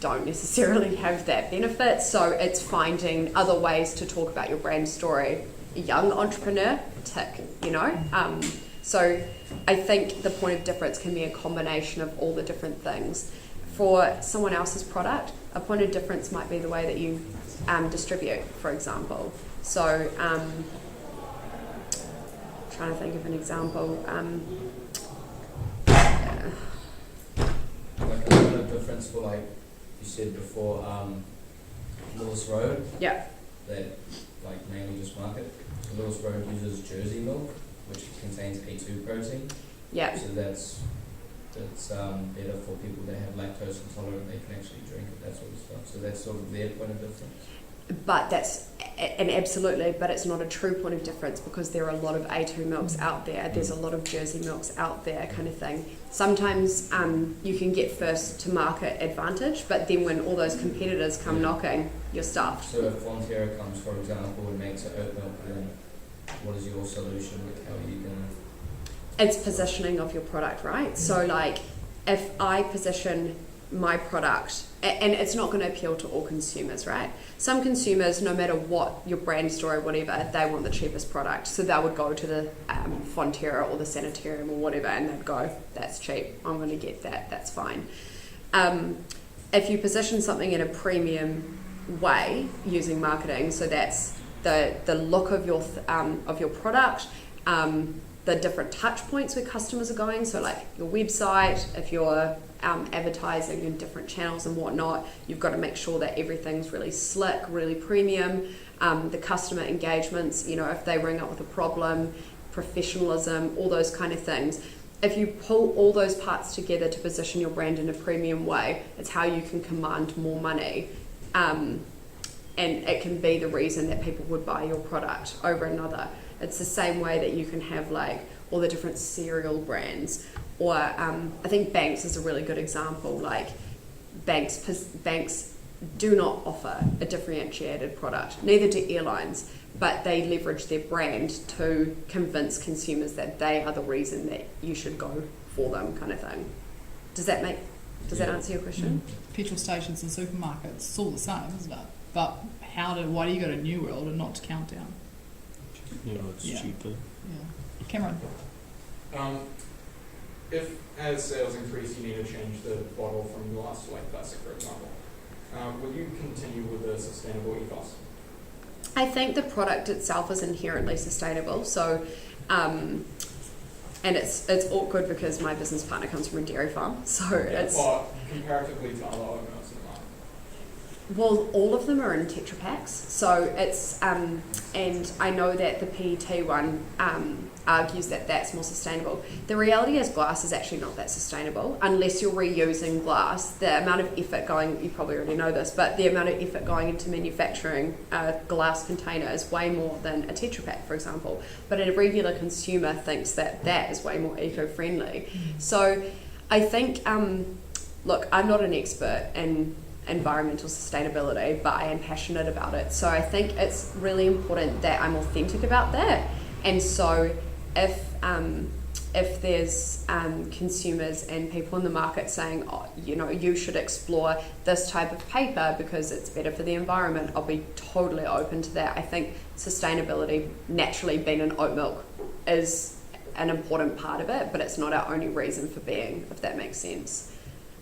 don't necessarily have that benefit, so it's finding other ways to talk about your brand story. A young entrepreneur, tick, So I think the point of difference can be a combination of all the different things. For someone else's product, a point of difference might be the way that you distribute, for example. So trying to think of an example. Like a point of difference for, like you said before, Lewis Road. Yeah. That like mainly just market. So Lewis Road uses Jersey contains A2 protein. Yeah. So that's better for people that have lactose intolerant. They can actually drink it, that sort of stuff. So that's sort of their point of difference. But absolutely, but it's not a true point of difference because there are a lot of A2 milks out there. There's a lot of Jersey milks out there, kind of thing. Sometimes you can get first to market advantage, but then when all those competitors come knocking, you're stuffed. So if Fonterra comes, for example, and makes an oat milk, then what is your solution? Like, how are you going to... It's positioning of your product, right? So like if I position my product, and it's not going to appeal to all consumers, right? Some consumers, no matter what your brand story, whatever, they want the cheapest product. So they would go to the Fonterra or the Sanitarium or whatever, and they'd go, that's cheap, I'm going to get that, that's fine. If you position something in a premium way using marketing, so that's the look of your product, the different touch points where customers are going, so like your website, if you're advertising in different channels and whatnot, you've got to make sure that everything's really slick, really premium. The customer engagements, you know, if they ring up with a problem, professionalism, all those kind of things. If you pull all those parts together to position your brand in a premium way, it's how you can command more money. And it can be the reason that people would buy your product over another. It's the same way that you can have like all the different cereal brands, or I think Banks is a really good example. Like Banks do not offer a differentiated product, neither do airlines, but they leverage their brand to convince consumers that they are the reason that you should go for them, kind of thing. Does that answer your question? Petrol stations and supermarkets, it's all the same, isn't it? But why do you go to New World and not to Countdown? It's cheaper. Yeah. Cameron? If as sales increase you need to change the bottle from glass to like plastic, for example, will you continue with the sustainable ethos? I think the product itself is inherently sustainable. So, and it's awkward because my business partner comes from a dairy farm. So it's... Well, comparatively to other oat milks in the market. Well, all of them are in Tetra Paks. So it's, and I know that the PET one argues that that's more sustainable. The reality is glass is actually not that sustainable unless you're reusing glass. The amount of effort going, you probably already know this, but the amount of effort going into manufacturing a glass container is way more than a Tetra Pak, for example. But a regular consumer thinks that that is way more eco-friendly. So I think, look, I'm not an expert in environmental sustainability, but I am passionate about it. So I think it's really important that I'm authentic about that. And so if there's consumers and people in the market saying, oh, you know, you should explore this type of paper because it's better for the environment, I'll be totally open to that. I think sustainability, naturally being in oat milk, is an important part of it, but it's not our only reason for being, if that makes sense.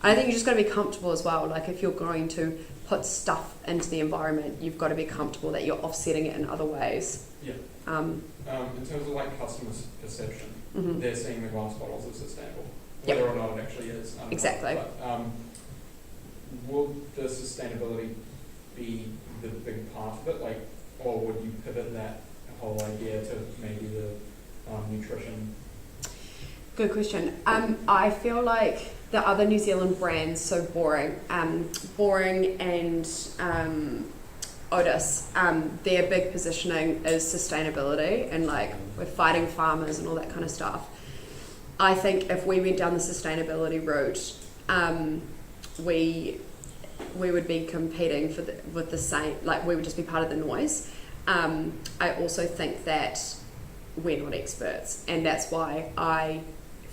And I think you just got to be comfortable as well. Like if you're going to put stuff into the environment, you've got to be comfortable that you're offsetting it in other ways. Yeah. In terms of like customer perception, Mm-hmm. they're seeing the glass bottles as sustainable, Yep. whether or not it actually is. I don't know. Exactly. But, will the sustainability be the big part of it, like, or would you pivot that whole idea to maybe the nutrition? Good question. I feel like the other New Zealand brands, so Boring and Otis, their big positioning is sustainability and like we're fighting farmers and all that kind of stuff. I think if we went down the sustainability route, we would be competing with the same, like we would just be part of the noise. I also think that we're not experts, and that's why I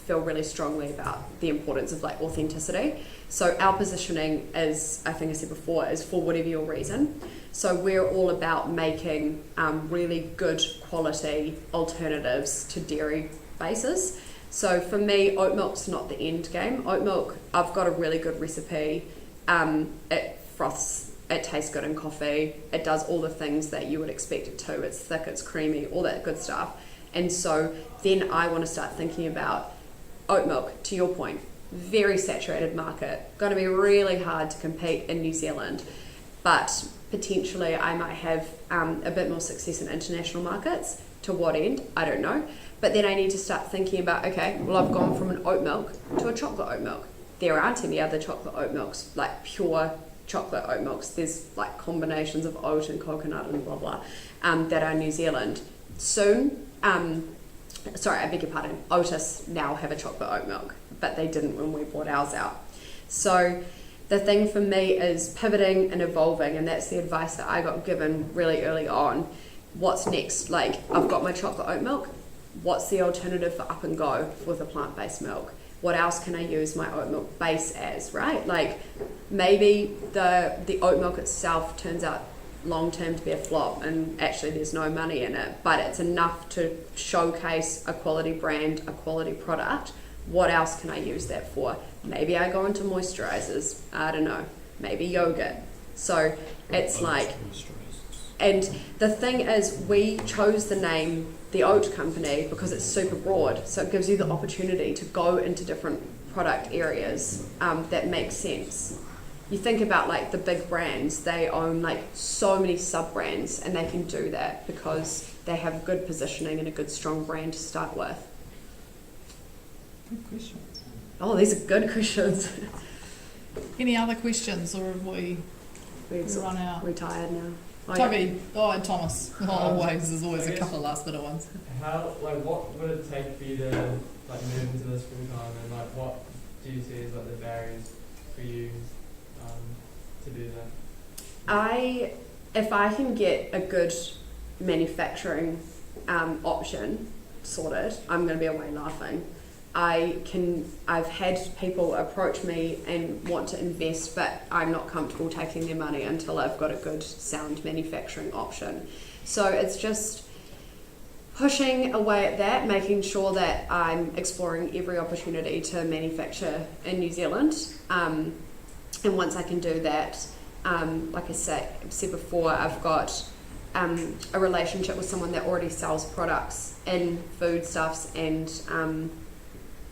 feel really strongly about the importance of like authenticity. So our positioning is, I think I said before, is for whatever your reason. So we're all about making really good quality alternatives to dairy bases. So for me, oat milk's not the end game. Oat milk, I've got a really good recipe. It froths, it tastes good in coffee. It does all the things that you would expect it to. It's thick, it's creamy, all that good stuff. And so then I want to start thinking about oat milk, to your point, very saturated market, going to be really hard to compete in New Zealand, but potentially I might have a bit more success in international markets. To what end? I don't know. But then I need to start thinking about, okay, well, I've gone from an oat milk to a chocolate oat milk. There aren't any other chocolate oat milks, like pure chocolate oat milks. There's like combinations of oat and coconut and blah blah that are New Zealand. Soon, sorry, I beg your pardon, Otis now have a chocolate oat milk, but they didn't when we brought ours out. So the thing for me is pivoting and evolving, and that's the advice that I got given really early on. What's next? Like, I've got my chocolate oat milk. What's the alternative for Up and Go with a plant-based milk? What else can I use my oat milk base as, right? Like, maybe the oat milk itself turns out long-term to be a flop and actually there's no money in it, but it's enough to showcase a quality brand, a quality product. What else can I use that for? Maybe I go into moisturizers, I don't know, maybe yogurt. So it's like, and the thing is, we chose the name the Oat Company because it's super broad, so it gives you the opportunity to go into different product areas that make sense. You think about like the big brands, they own like so many sub-brands, and they can do that because they have good positioning and a good strong brand to start with. Good questions. Oh, these are good questions. Any other questions, or have we We've run out? retired now. Toby, and Thomas. Always, there's always I a guess- couple of last minute ones. How, like, what would it take for you to, like, move into this full time, and, like, what do you see as, like, the barriers for you to do that? If I can get a good manufacturing option sorted, I'm going to be away laughing. I've had people approach me and want to invest, but I'm not comfortable taking their money until I've got a good sound manufacturing option. So it's just pushing away at that, making sure that I'm exploring every opportunity to manufacture in New Zealand. And once I can do that, like I said before, I've got a relationship with someone that already sells products in foodstuffs and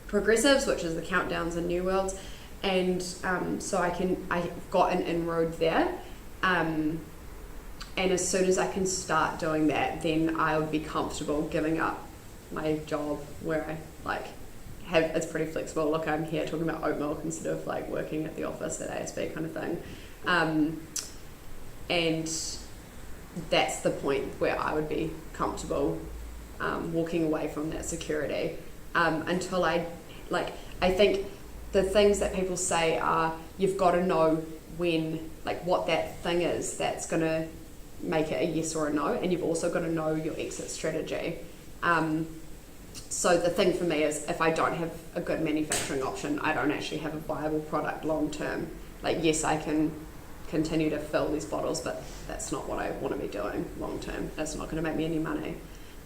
progressives, which is the countdowns and new worlds, and so I've got an inroad there, and as soon as I can start doing that, then I would be comfortable giving up my job where I like have, it's pretty flexible. Look, I'm here talking about oat milk instead of like working at the office at ASB kind of thing, and that's the point where I would be comfortable walking away from that security. Until I think the things that people say are, you've got to know when, like what that thing is that's going to make it a yes or a no, and you've also got to know your exit strategy. So the thing for me is, if I don't have a good manufacturing option, I don't actually have a viable product long term. Like, yes, I can continue to fill these bottles, but that's not what I want to be doing long term. That's not going to make me any money.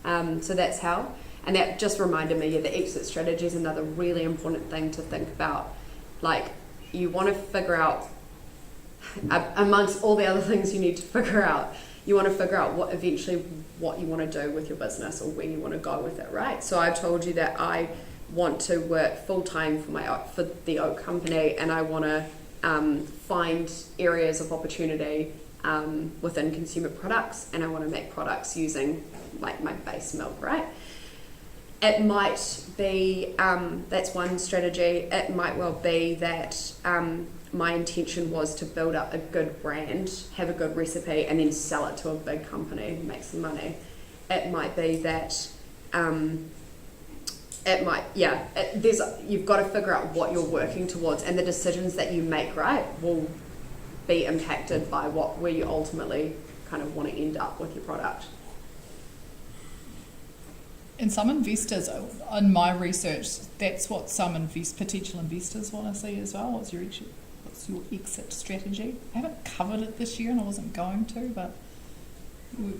So that's how. And that just reminded me, the exit strategy is another really important thing to think about. Like, you want to figure out, amongst all the other things you need to figure out, you want to figure out what you want to do with your business, or where you want to go with it, right? So I've told you that I want to work full time for the Oat Company, and I want to find areas of opportunity within consumer products, and I want to make products using like my base milk, right? It might be, that's one strategy. It might well be that my intention was to build up a good brand, have a good recipe, and then sell it to a big company, make some money. It might be that, you've got to figure out what you're working towards, and the decisions that you make, right, will be impacted by where you ultimately kind of want to end up with your product. And some investors, in my research, that's what some potential investors want to see as well. What's your exit strategy? I haven't covered it this year, and I wasn't going to, but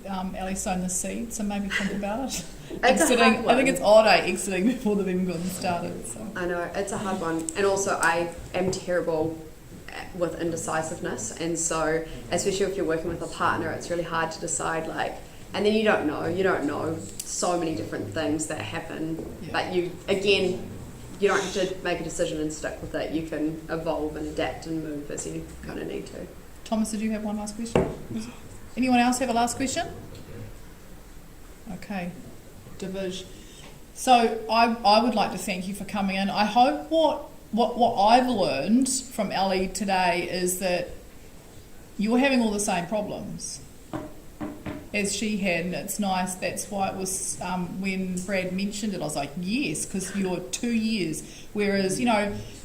Allie's sown the seed, so maybe think about it. Exiting, I think it's odd, exiting before they've even gotten started. So. I know, it's a hard one. And also, I am terrible with indecisiveness, and so, especially if you're working with a partner, it's really hard to decide, like, and then you don't know so many different things that happen, but you don't have to make a decision and stick with it. You can evolve and adapt and move as you kind of need to. Thomas, did you have one last question? Anyone else have a last question? Okay. Division. So I would like to thank you for coming in. I hope what I've learned from Allie today is that you're having all the same problems as she had, and it's nice. That's why it was when Brad mentioned it, I was like, yes, because you're 2 years, whereas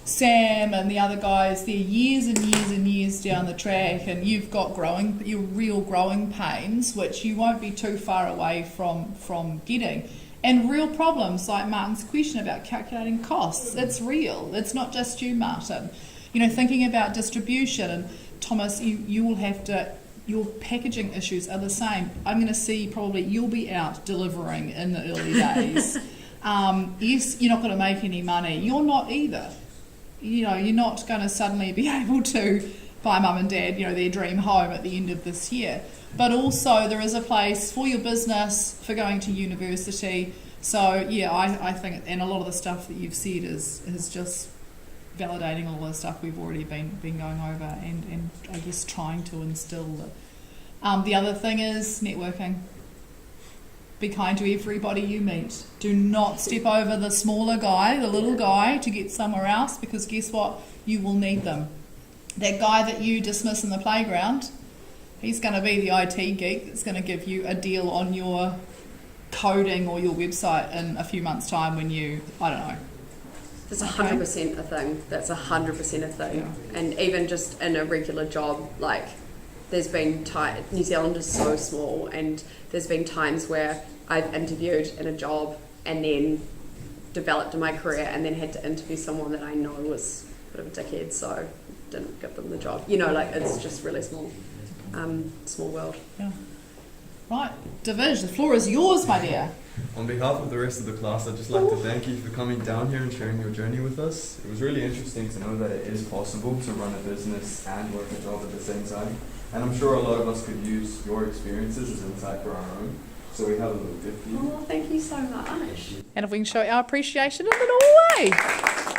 Sam and the other guys, they're years and years and years down the track, and you've got your real growing pains, which you won't be too far away from getting. And real problems, like Martin's question about calculating costs, it's real. It's not just you, Martin. Thinking about distribution, and Thomas, you will have to, your packaging issues are the same. I'm going to see probably you'll be out delivering in the early days. Yes, you're not going to make any money. You're not either. You're not going to suddenly be able to buy mum and dad, their dream home at the end of this year. But also there is a place for your business, for going to university. So yeah, I think, and a lot of the stuff that you've said is just validating all the stuff we've already been going over, and I guess trying to instill. The other thing is networking. Be kind to everybody you meet. Do not step over the smaller guy, the little guy, to get somewhere else, because guess what? You will need them. That guy that you dismiss in the playground, he's going to be the IT geek that's going to give you a deal on your coding or your website in a few months' time when I don't know. It's 100% a thing. That's 100% a thing. Yeah. And even just in a regular job, like, there's been New Zealand is so small, and there's been times where I've interviewed in a job and then developed in my career and then had to interview someone that I know was a bit of a dickhead, so didn't give them the job. It's just really small. Small world. Yeah. Right, Divish, the floor is yours, my dear. On behalf of the rest of the class, I'd just like to thank you for coming down here and sharing your journey with us. It was really interesting to know that it is possible to run a business and work a job at the same time. And I'm sure a lot of us could use your experiences as insight for our own. So we have a little gift for you. Oh, thank you so much. And if we can show our appreciation in a little way.